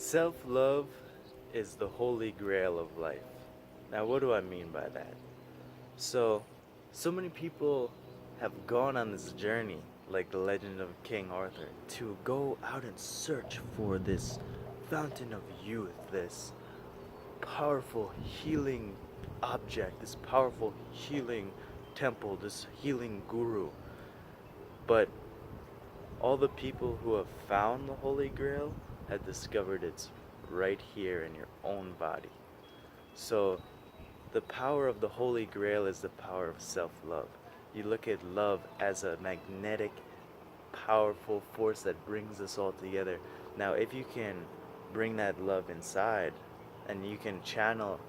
Self-love is the holy grail of life. Now, what do I mean by that? So many people have gone on this journey, like the legend of King Arthur, to go out and search for this fountain of youth, this powerful healing object, this powerful healing temple, this healing guru. But all the people who have found the Holy Grail have discovered it's right here in your own body. So the power of the Holy Grail is the power of self-love. You look at love as a magnetic, powerful force that brings us all together. Now, if you can bring that love inside and you can channel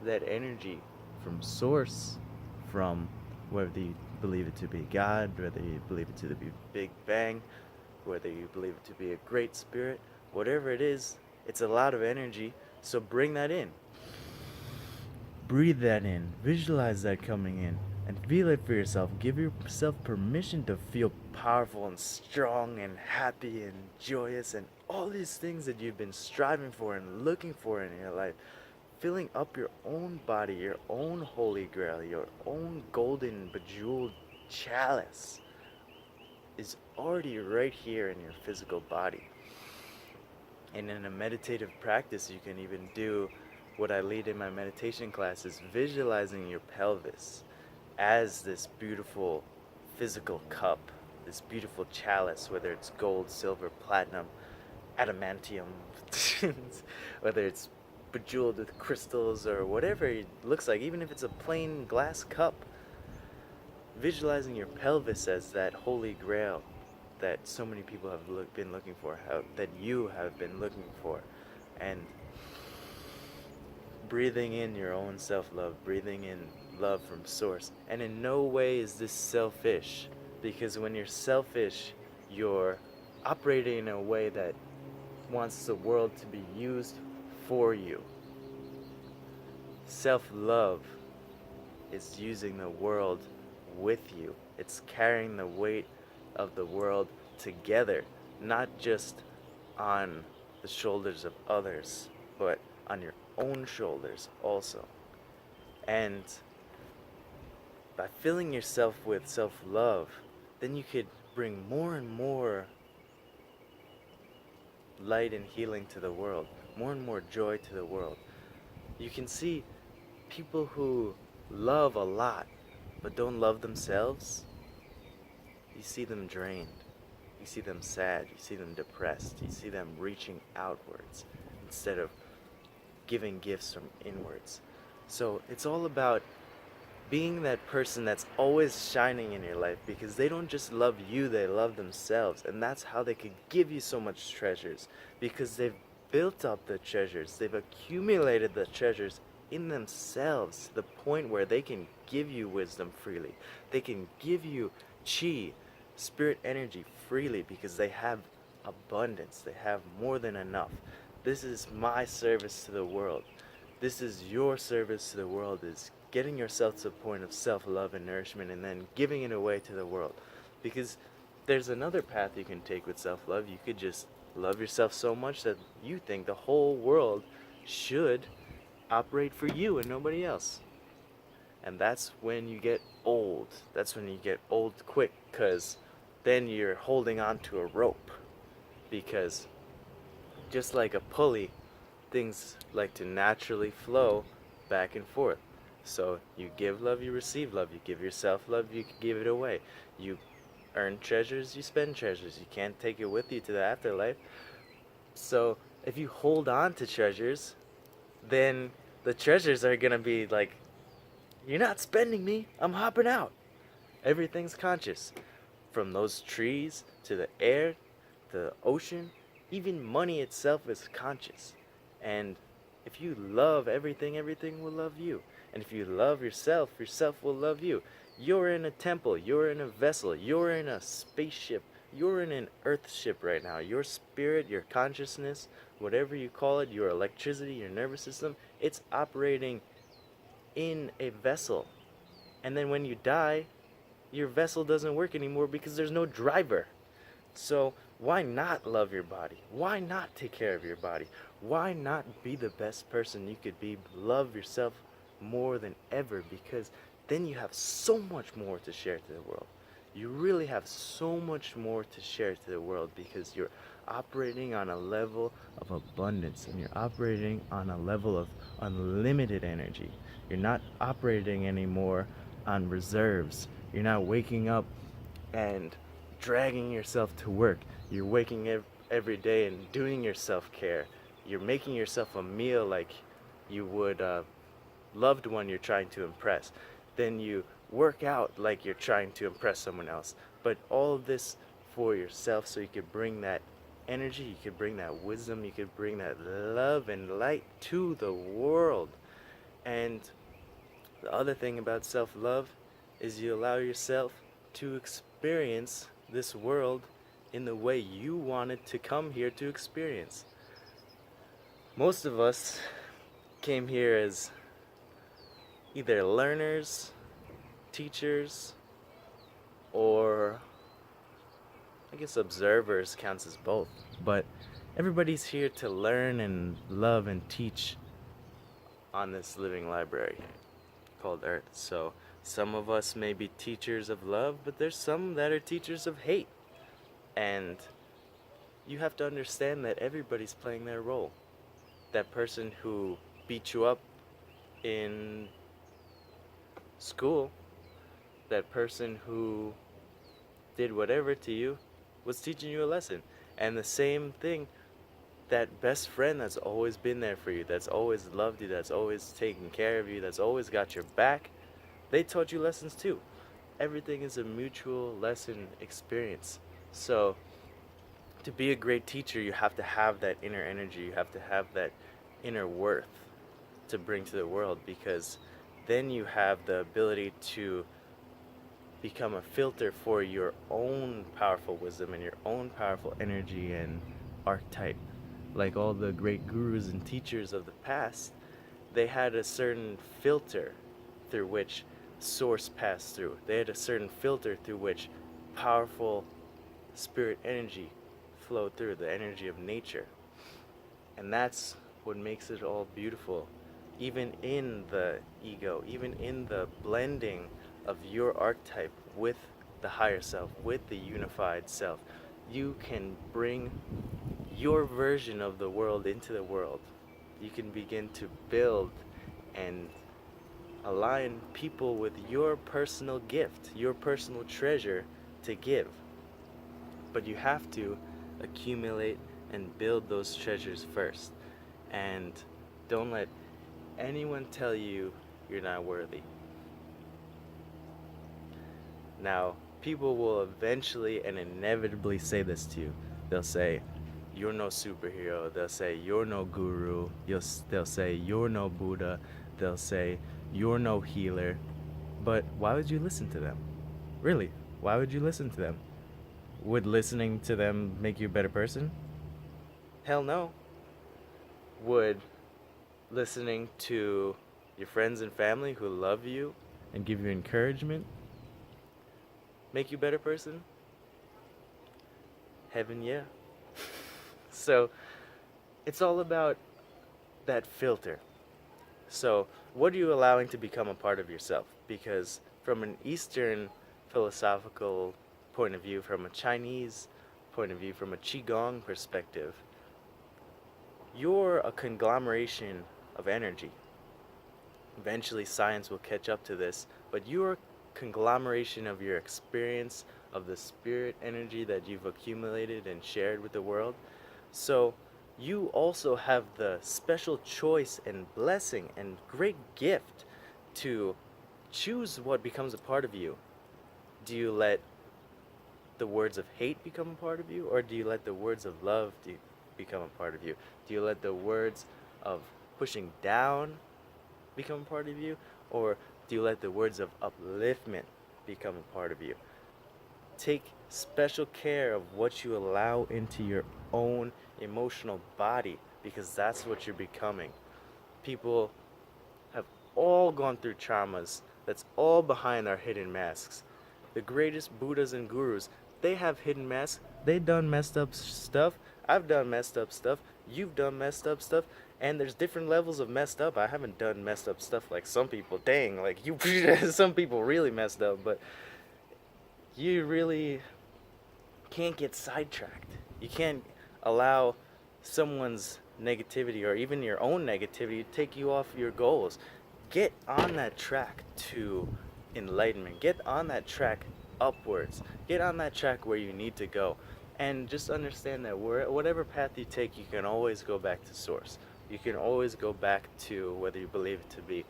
that energy from source, from whether you believe it to be God, whether you believe it to be Big Bang, whether you believe it to be a great spirit, whatever it is, it's a lot of energy, so bring that in. Breathe that in, visualize that coming in, and feel it for yourself. Give yourself permission to feel powerful and strong and happy and joyous and all these things that you've been striving for and looking for in your life. Filling up your own body, your own holy grail, your own golden bejeweled chalice is already right here in your physical body. And in a meditative practice, you can even do what I lead in my meditation classes, visualizing your pelvis as this beautiful physical cup, this beautiful chalice, whether it's gold, silver, platinum, adamantium, whether it's bejeweled with crystals or whatever it looks like, even if it's a plain glass cup. Visualizing your pelvis as that holy grail that so many people have been looking for, that you have been looking for, and breathing in your own self-love, breathing in love from source. And in no way is this selfish, because when you're selfish, you're operating in a way that wants the world to be used for you. Self-love is using the world with you. It's carrying the weight of the world together, not just on the shoulders of others, but on your own shoulders also. And by filling yourself with self-love, then you could bring more and more light and healing to the world, more and more joy to the world. You can see people who love a lot but don't love themselves. You see them drained, you see them sad, you see them depressed, you see them reaching outwards instead of giving gifts from inwards. So it's all about being that person that's always shining in your life, because they don't just love you, they love themselves. And that's how they could give you so much treasures, because they've built up the treasures, they've accumulated the treasures in themselves to the point where they can give you wisdom freely. They can give you chi, spirit energy freely, because they have abundance, they have more than enough. This is my service to the world. This is your service to the world, is getting yourself to the point of self-love and nourishment, and then giving it away to the world. Because there's another path you can take with self-love. You could just love yourself so much that you think the whole world should operate for you and nobody else. And that's when you get old. That's when you get old quick, because then you're holding on to a rope. Because just like a pulley, things like to naturally flow back and forth. So you give love, you receive love. You give yourself love, you give it away. You earn treasures, you spend treasures. You can't take it with you to the afterlife. So if you hold on to treasures, then the treasures are gonna be like, you're not spending me, I'm hopping out. Everything's conscious. From those trees, to the air, to the ocean, even money itself is conscious. And if you love everything, everything will love you. And if you love yourself, yourself will love you. You're in a temple, you're in a vessel, you're in a spaceship, you're in an earth ship right now. Your spirit, your consciousness, whatever you call it, your electricity, your nervous system, it's operating in a vessel. And then when you die, your vessel doesn't work anymore because there's no driver. So Why not love your body? Why not take care of your body? Why not be the best person you could be? Love yourself more than ever, because then you have so much more to share to the world. You really have so much more to share to the world because you're operating on a level of abundance and you're operating on a level of unlimited energy. You're not operating anymore on reserves. You're not waking up and dragging yourself to work. You're waking every day and doing your self-care. You're making yourself a meal like you would a loved one you're trying to impress. Then you work out like you're trying to impress someone else. But all of this for yourself, so you could bring that energy, you could bring that wisdom, you could bring that love and light to the world. And the other thing about self-love is you allow yourself to experience this world in the way you wanted to come here to experience. Most of us came here as either learners, teachers, or I guess observers counts as both. But everybody's here to learn and love and teach on this living library called Earth. So some of us may be teachers of love, but there's some that are teachers of hate. And you have to understand that everybody's playing their role. That person who beat you up in school, that person who did whatever to you, was teaching you a lesson. And the same thing, that best friend that's always been there for you, that's always loved you, that's always taken care of you, that's always got your back, they taught you lessons too. Everything is a mutual lesson experience. So to be a great teacher, you have to have that inner energy, you have to have that inner worth to bring to the world, because then you have the ability to become a filter for your own powerful wisdom and your own powerful energy and archetype. Like all the great gurus and teachers of the past, they had a certain filter through which source passed through. They had a certain filter through which powerful spirit energy flowed through, the energy of nature. And that's what makes it all beautiful. Even in the ego, even in the blending of your archetype with the higher self, with the unified self, you can bring your version of the world into the world. You can begin to build and align people with your personal gift, your personal treasure to give. But you have to accumulate and build those treasures first. And don't let anyone tell you you're not worthy. Now, people will eventually and inevitably say this to you. They'll say, you're no superhero. They'll say, you're no guru. They'll say, you're no Buddha. They'll say, you're no healer. But why would you listen to them? Really, why would you listen to them? Would listening to them make you a better person? Hell no. Would listening to your friends and family who love you and give you encouragement make you a better person? Heaven, yeah. So it's all about that filter. So what are you allowing to become a part of yourself? Because from an Eastern philosophical point of view, from a Chinese point of view, from a Qigong perspective, you're a conglomeration of energy. Eventually science will catch up to this, but you're a conglomeration of your experience, of the spirit energy that you've accumulated and shared with the world. So you also have the special choice and blessing and great gift to choose what becomes a part of you. Do you let the words of hate become a part of you, or do you let the words of love become a part of you? Do you let the words of pushing down become a part of you, or do you let the words of upliftment become a part of you? Take special care of what you allow into your own emotional body, because that's what you're becoming. People have all gone through traumas. That's all behind our hidden masks. The greatest Buddhas and gurus, they have hidden masks They done messed up stuff. I've done messed up stuff. You've done messed up stuff. And there's different levels of messed up. I haven't done messed up stuff like some people. Dang, like you, some people really messed up. But you really can't get sidetracked. You can't allow someone's negativity or even your own negativity to take you off your goals. Get on that track to enlightenment. Get on that track upwards. Get on that track where you need to go. And just understand that whatever path you take, you can always go back to source. You can always go back to whether you believe it to be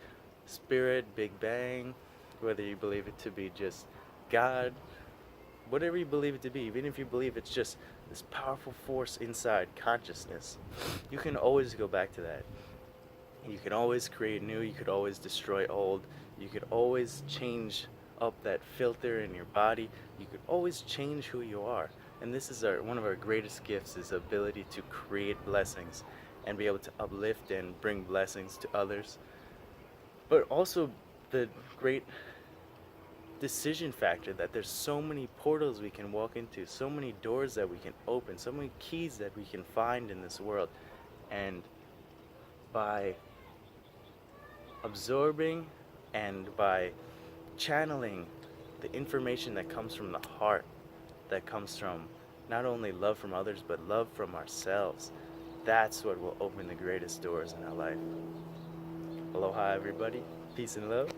spirit, Big Bang, whether you believe it to be just God, whatever you believe it to be, even if you believe it's just this powerful force inside consciousness, you can always go back to that. You can always create new, you could always destroy old, you could always change up that filter in your body, you could always change who you are. And this is one of our greatest gifts, is the ability to create blessings and be able to uplift and bring blessings to others. But also the great decision factor that there's so many portals we can walk into, so many doors that we can open, so many keys that we can find in this world. And by absorbing and by channeling the information that comes from the heart, that comes from not only love from others but love from ourselves, that's what will open the greatest doors in our life. Aloha everybody, peace and love.